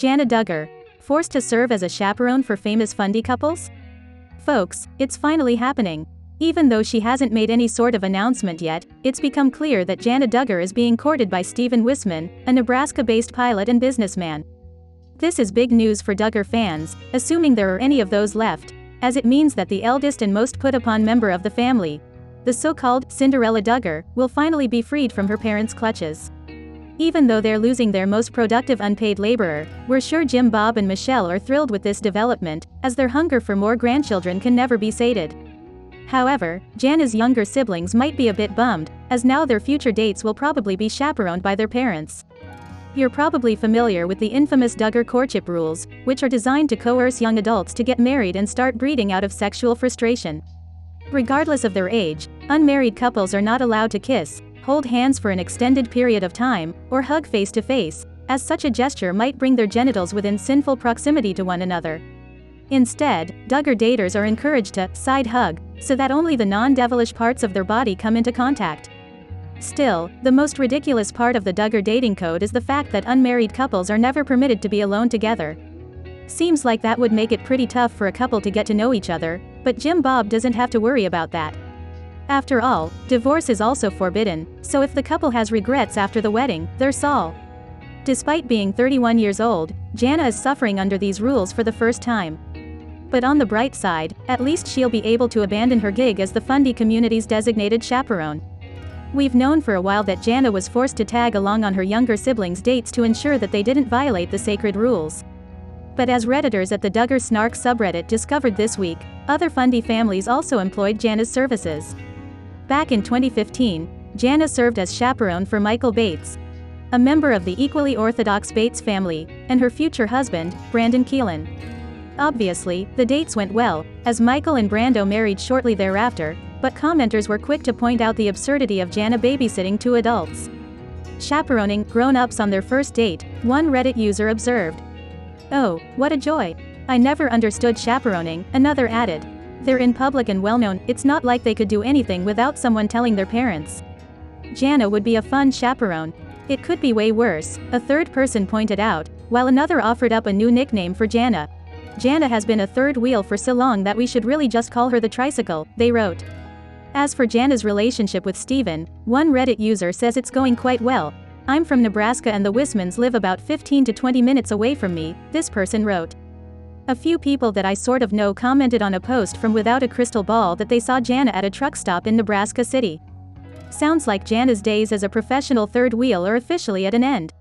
Jana Duggar, forced to serve as a chaperone for famous fundy couples? Folks, it's finally happening. Even though she hasn't made any sort of announcement yet, it's become clear that Jana Duggar is being courted by Stephen Wissmann, a Nebraska-based pilot and businessman. This is big news for Duggar fans, assuming there are any of those left, as it means that the eldest and most put-upon member of the family, the so-called Cinderella Duggar, will finally be freed from her parents' clutches. Even though they're losing their most productive unpaid laborer, we're sure Jim, Bob and Michelle are thrilled with this development, as their hunger for more grandchildren can never be sated. However, Jana's younger siblings might be a bit bummed, as now their future dates will probably be chaperoned by their parents. You're probably familiar with the infamous Duggar courtship rules, which are designed to coerce young adults to get married and start breeding out of sexual frustration. Regardless of their age, unmarried couples are not allowed to kiss, hold hands for an extended period of time, or hug face to face, as such a gesture might bring their genitals within sinful proximity to one another. Instead, Duggar daters are encouraged to side hug, so that only the non-devilish parts of their body come into contact. Still, the most ridiculous part of the Duggar dating code is the fact that unmarried couples are never permitted to be alone together. Seems like that would make it pretty tough for a couple to get to know each other, but Jim Bob doesn't have to worry about that. After all, divorce is also forbidden, so if the couple has regrets after the wedding, they're Saul. Despite being 31 years old, Jana is suffering under these rules for the first time. But on the bright side, at least she'll be able to abandon her gig as the fundy community's designated chaperone. We've known for a while that Jana was forced to tag along on her younger siblings' dates to ensure that they didn't violate the sacred rules. But as Redditors at the Duggar Snark subreddit discovered this week, other fundy families also employed Jana's services. Back in 2015, Jana served as chaperone for Michael Bates, a member of the equally orthodox Bates family, and her future husband, Brandon Keelan. Obviously, the dates went well, as Michael and Brando married shortly thereafter, but commenters were quick to point out the absurdity of Jana babysitting two adults. Chaperoning grown-ups on their first date, one Reddit user observed. "Oh, what a joy. I never understood chaperoning," another added. "They're in public and well-known, it's not like they could do anything without someone telling their parents. Jana would be a fun chaperone. It could be way worse," a third person pointed out, while another offered up a new nickname for Jana. "Jana has been a third wheel for so long that we should really just call her the tricycle," they wrote. As for Jana's relationship with Stephen, one Reddit user says it's going quite well. "I'm from Nebraska and the Wissmanns live about 15 to 20 minutes away from me," this person wrote. A few people that I sort of know commented on a post from Without a Crystal Ball that they saw Jana at a truck stop in Nebraska City. Sounds like Jana's days as a professional third wheel are officially at an end.